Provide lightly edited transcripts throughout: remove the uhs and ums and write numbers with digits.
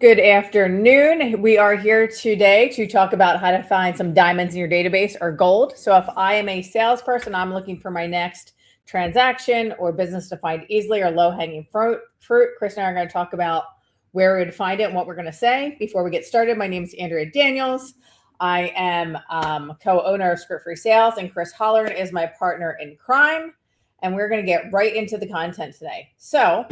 Good afternoon. We are here today to talk about how to find some diamonds in your database or gold. So, if I am a salesperson, I'm looking for my next transaction or business to find easily or low hanging fruit. Chris and I are going to talk about where we would find it and what we're going to say. Before we get started, my name is Andrea Daniels. I am co-owner of Script Free Sales, and Chris Hollern is my partner in crime. And we're going to get right into the content today. So,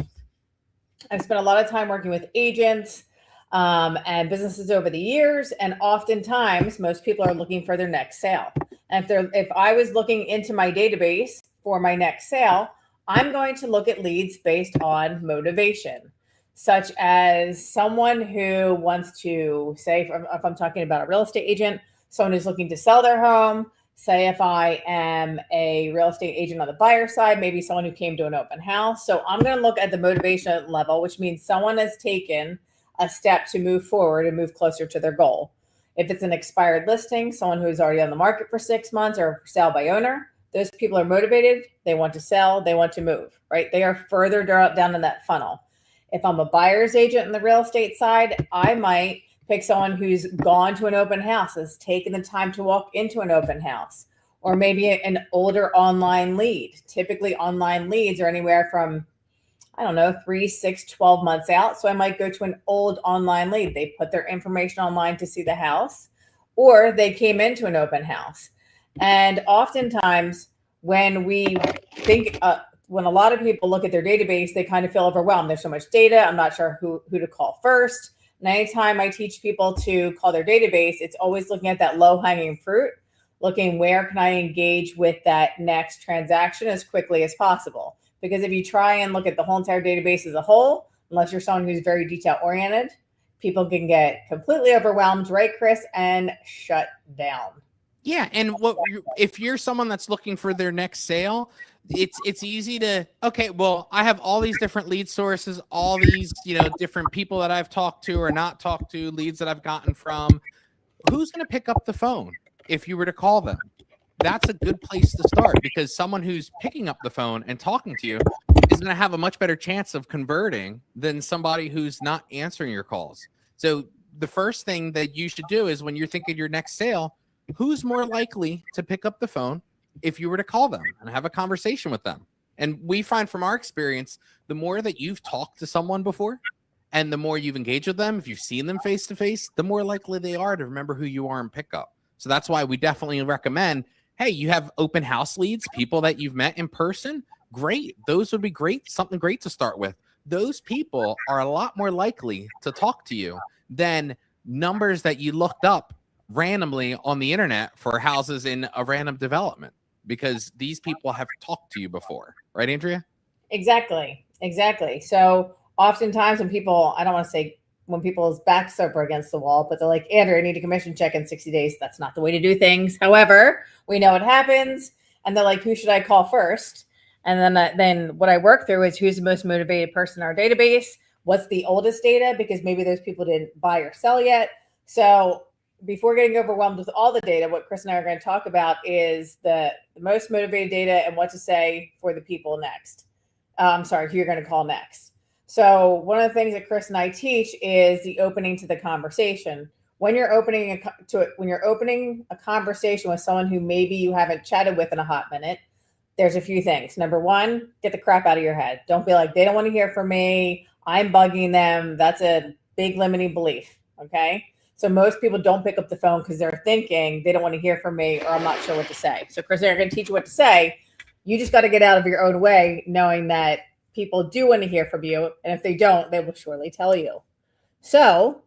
I've spent a lot of time working with agents and businesses over the years, and oftentimes most people are looking for their next sale. And if I was looking into my database for my next sale, I'm going to look at leads based on motivation, such as someone who wants to say, if I'm talking about a real estate agent, someone who's looking to sell their home. Say if I am a real estate agent on the buyer side, maybe someone who came to an open house. So I'm going to look at the motivation level, which means someone has taken a step to move forward and move closer to their goal. If it's an expired listing, someone who's already on the market for 6 months or for sale by owner, those people are motivated. They want to sell. They want to move, right? They are further down in that funnel. If I'm a buyer's agent in the real estate side, I might pick someone who's gone to an open house, has taken the time to walk into an open house, or maybe an older online lead. Typically, online leads are anywhere from, 3, 6, 12 months out. So I might go to an old online lead. They put their information online to see the house, or they came into an open house. And oftentimes when we think, when a lot of people look at their database, they kind of feel overwhelmed. There's so much data. I'm not sure who to call first. And anytime I teach people to call their database, it's always looking at that low-hanging fruit, looking where can I engage with that next transaction as quickly as possible. Because if you try and look at the whole entire database as a whole, unless you're someone who's very detail-oriented, people can get completely overwhelmed, right, Chris, and shut down. Yeah, and if you're someone that's looking for their next sale, it's easy to, okay, well, I have all these different lead sources, all these, different people that I've talked to or not talked to, leads that I've gotten from. Who's going to pick up the phone if you were to call them? That's a good place to start, because someone who's picking up the phone and talking to you is going to have a much better chance of converting than somebody who's not answering your calls. So the first thing that you should do is, when you're thinking your next sale, who's more likely to pick up the phone if you were to call them and have a conversation with them? And we find from our experience, the more that you've talked to someone before and the more you've engaged with them, if you've seen them face to face, the more likely they are to remember who you are and pick up. So that's why we definitely recommend, hey, you have open house leads, people that you've met in person. Great. Those would be great. Something great to start with. Those people are a lot more likely to talk to you than numbers that you looked up randomly on the internet for houses in a random development, because these people have talked to you before. Right, Andrea? Exactly. So oftentimes when people, I don't want to say when people's backs are against the wall, but they're like, Andrea, I need a commission check in 60 days. That's not the way to do things. However, we know it happens. And they're like, who should I call first? And then what I work through is, who's the most motivated person in our database? What's the oldest data? Because maybe those people didn't buy or sell yet. So before getting overwhelmed with all the data, what Chris and I are going to talk about is the most motivated data and what to say for the people next. Who you're going to call next. So one of the things that Chris and I teach is the opening to the conversation. When you're opening a conversation with someone who maybe you haven't chatted with in a hot minute, there's a few things. Number one, get the crap out of your head. Don't be like, they don't want to hear from me, I'm bugging them. That's a big limiting belief. Okay. So most people don't pick up the phone because they're thinking they don't want to hear from me, or I'm not sure what to say. So Chris, they're going to teach you what to say. You just got to get out of your own way, knowing that people do want to hear from you. And if they don't, they will surely tell you. So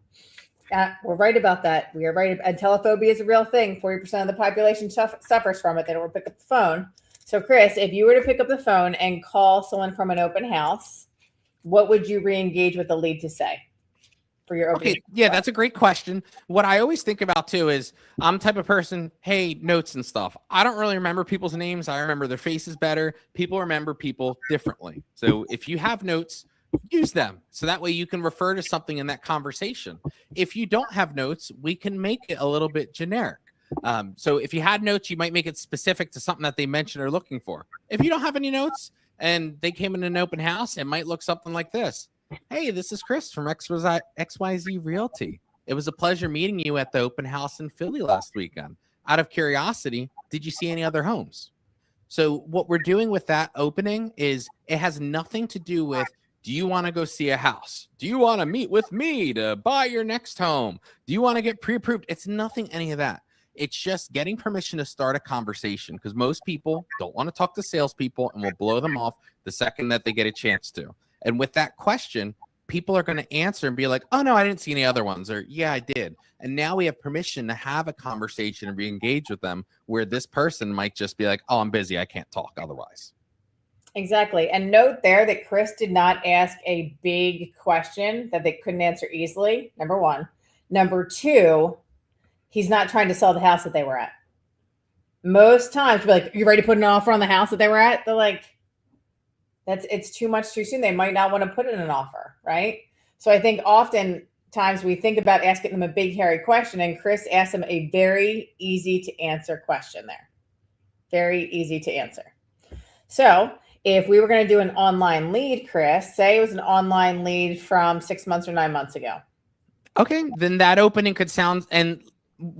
we're right about that. We are right. And telephobia is a real thing. 40% of the population suffers from it. They don't want to pick up the phone. So Chris, if you were to pick up the phone and call someone from an open house, what would you re-engage with the lead to say? For your opening. Okay, yeah, that's a great question. What I always think about too is, I'm the type of person, hey, notes and stuff. I don't really remember people's names. I remember their faces better. People remember people differently. So if you have notes, use them. So that way you can refer to something in that conversation. If you don't have notes, we can make it a little bit generic. So if you had notes, you might make it specific to something that they mentioned or looking for. If you don't have any notes and they came in an open house, it might look something like this. Hey, this is Chris from XYZ Realty. It was a pleasure meeting you at the open house in Philly last weekend. Out of curiosity, did you see any other homes? So what we're doing with that opening is it has nothing to do with, do you want to go see a house? Do you want to meet with me to buy your next home? Do you want to get pre-approved? It's nothing, any of that. It's just getting permission to start a conversation, because most people don't want to talk to salespeople and will blow them off the second that they get a chance to. And with that question, people are going to answer and be like, oh, no, I didn't see any other ones. Or, yeah, I did. And now we have permission to have a conversation and re-engage with them, where this person might just be like, oh, I'm busy, I can't talk otherwise. Exactly. And note there that Chris did not ask a big question that they couldn't answer easily. Number one. Number two, he's not trying to sell the house that they were at. Most times, be like, you ready to put an offer on the house that they were at? They're like, it's too much too soon. They might not want to put in an offer, right? So I think oftentimes we think about asking them a big, hairy question, and Chris asked them a very easy to answer question there. Very easy to answer. So if we were going to do an online lead, Chris, say it was an online lead from 6 months or 9 months ago. Okay, then that opening could sound, and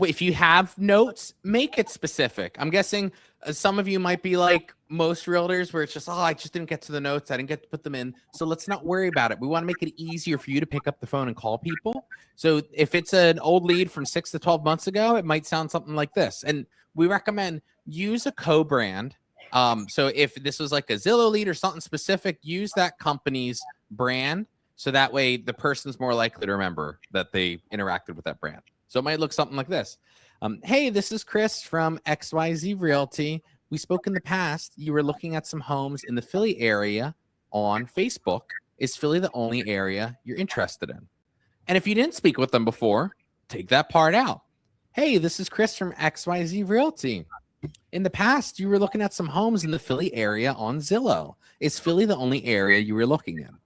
if you have notes, make it specific. I'm guessing some of you might be like most realtors, where it's just, oh, I just didn't get to the notes. I didn't get to put them in. So let's not worry about it. We want to make it easier for you to pick up the phone and call people. So if it's an old lead from 6 to 12 months ago, it might sound something like this. And we recommend use a co-brand. So if this was like a Zillow lead or something specific, use that company's brand. So that way the person's more likely to remember that they interacted with that brand. So it might look something like this. Hey, this is Chris from XYZ Realty. We spoke in the past. You were looking at some homes in the Philly area on Facebook. Is Philly the only area you're interested in? And if you didn't speak with them before, take that part out. Hey, this is Chris from XYZ Realty. In the past, you were looking at some homes in the Philly area on Zillow. Is Philly the only area you were looking in?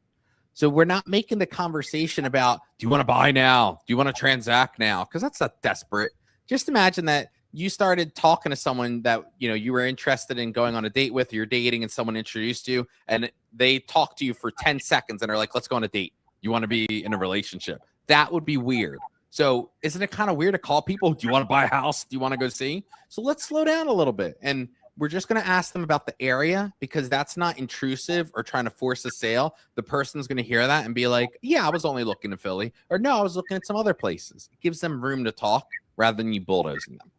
So we're not making the conversation about, do you want to buy now? Do you want to transact now? Because that's not desperate. Just imagine that you started talking to someone that you were interested in going on a date with, you're dating, and someone introduced you, and they talk to you for 10 seconds and are like, let's go on a date. You want to be in a relationship? That would be weird. So isn't it kind of weird to call people? Do you want to buy a house? Do you want to go see? So let's slow down a little bit. And we're just going to ask them about the area, because that's not intrusive or trying to force a sale. The person's going to hear that and be like, yeah, I was only looking in Philly, or no, I was looking at some other places. It gives them room to talk rather than you bulldozing them.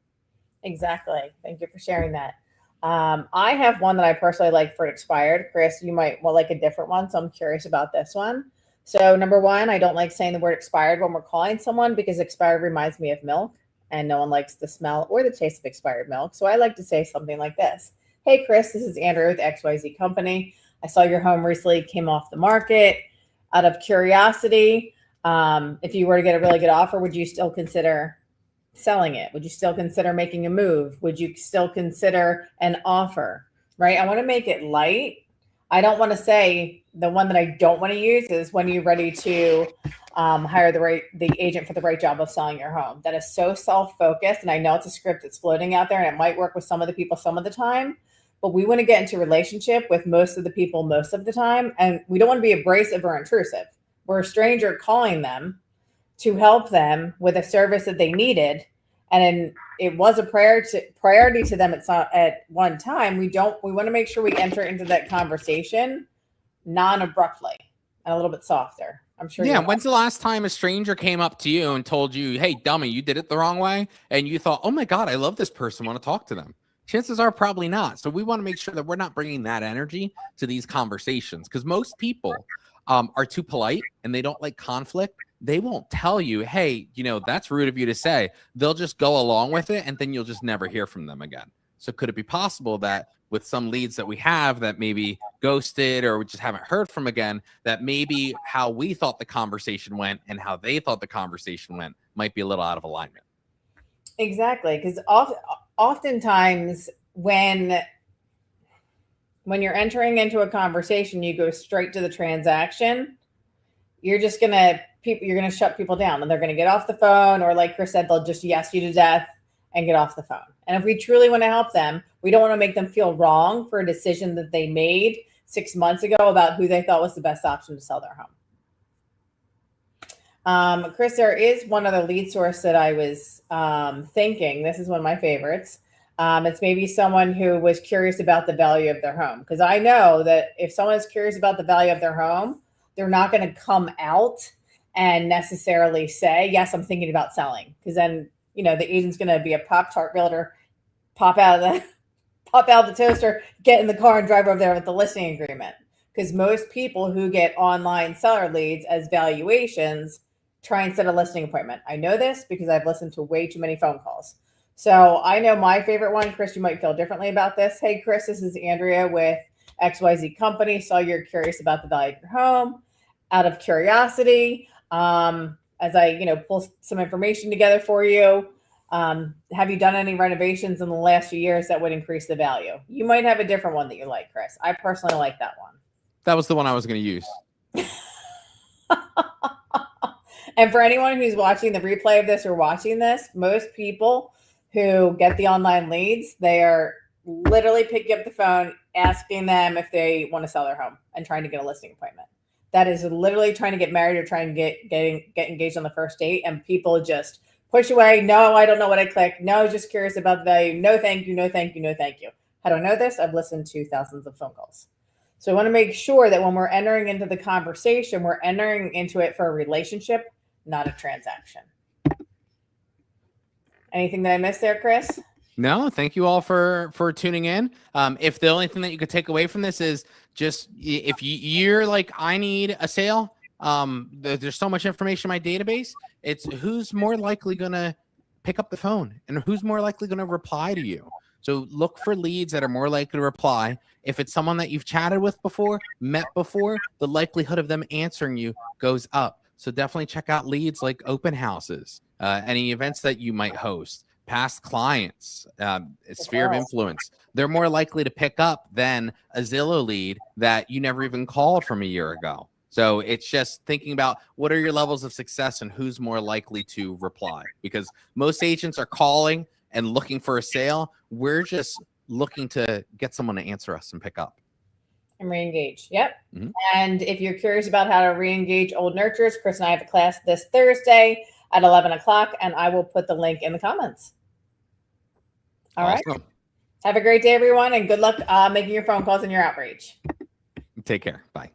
Exactly. Thank you for sharing that. I have one that I personally like for expired. Chris, you might like a different one. So I'm curious about this one. So number one, I don't like saying the word expired when we're calling someone, because expired reminds me of milk, and no one likes the smell or the taste of expired milk. So I like to say something like this. Hey, Chris, this is Andrew with XYZ Company. I saw your home recently came off the market. Out of curiosity, if you were to get a really good offer, would you still consider selling it? Would you still consider making a move? Would you still consider an offer? Right? I want to make it light. I don't want to say, the one that I don't want to use is when you're ready to hire the agent for the right job of selling your home. That is so self-focused. And I know it's a script that's floating out there, and it might work with some of the people some of the time, but we want to get into a relationship with most of the people most of the time. And we don't want to be abrasive or intrusive. We're a stranger calling them to help them with a service that they needed. And it was a priority to them at one time. We want to make sure we enter into that conversation non-abruptly and a little bit softer. I'm sure. Yeah. When's the last time a stranger came up to you and told you, hey, dummy, you did it the wrong way? And you thought, oh my God, I love this person, want to talk to them. Chances are probably not. So we want to make sure that we're not bringing that energy to these conversations, because most people are too polite and they don't like conflict. They won't tell you, hey, that's rude of you to say. They'll just go along with it, and then you'll just never hear from them again. So could it be possible that with some leads that we have that maybe ghosted or we just haven't heard from again, that maybe how we thought the conversation went and how they thought the conversation went might be a little out of alignment? Exactly. Because oftentimes when you're entering into a conversation, you go straight to the transaction. You're going to shut people down, and they're going to get off the phone, or like Chris said, they'll just yes you to death and get off the phone. And if we truly want to help them, we don't want to make them feel wrong for a decision that they made 6 months ago about who they thought was the best option to sell their home. Chris, there is one other lead source that I was thinking. This is one of my favorites. It's maybe someone who was curious about the value of their home. Because I know that if someone is curious about the value of their home, they're not going to come out and necessarily say, yes, I'm thinking about selling. Because then, the agent's going to be a Pop-Tart realtor, pop out of the toaster, get in the car and drive over there with the listing agreement. Because most people who get online seller leads as valuations try and set a listing appointment. I know this because I've listened to way too many phone calls. So I know my favorite one. Chris, you might feel differently about this. Hey, Chris, this is Andrea with XYZ Company. Saw you're curious about the value of your home. Out of curiosity, as I, pull some information together for you, have you done any renovations in the last few years that would increase the value? You might have a different one that you like, Chris. I personally like that one. That was the one I was going to use. And for anyone who's watching the replay of this or watching this, most people who get the online leads, they are literally picking up the phone, asking them if they want to sell their home and trying to get a listing appointment. That is literally trying to get married or trying to get engaged on the first date. And people just push away. No, I don't know what I clicked. No, just curious about the value. No, thank you. No, thank you. No, thank you. How do I know this? I've listened to thousands of phone calls. So I want to make sure that when we're entering into the conversation, we're entering into it for a relationship, not a transaction. Anything that I missed there, Chris? No, thank you all for tuning in. If the only thing that you could take away from this is just if you're like, I need a sale, there's so much information in my database. It's who's more likely going to pick up the phone and who's more likely going to reply to you. So look for leads that are more likely to reply. If it's someone that you've chatted with before, met before, the likelihood of them answering you goes up. So definitely check out leads like open houses, any events that you might host, past clients, sphere of influence. They're more likely to pick up than a Zillow lead that you never even called from a year ago. So it's just thinking about what are your levels of success and who's more likely to reply, because most agents are calling and looking for a sale. We're just looking to get someone to answer us and pick up. And re-engage. Yep. Mm-hmm. And if you're curious about how to re-engage old nurturers, Chris and I have a class this Thursday at 11 o'clock, and I will put the link in the comments. All right. Have a great day, everyone, and good luck making your phone calls and your outreach. Take care. Bye.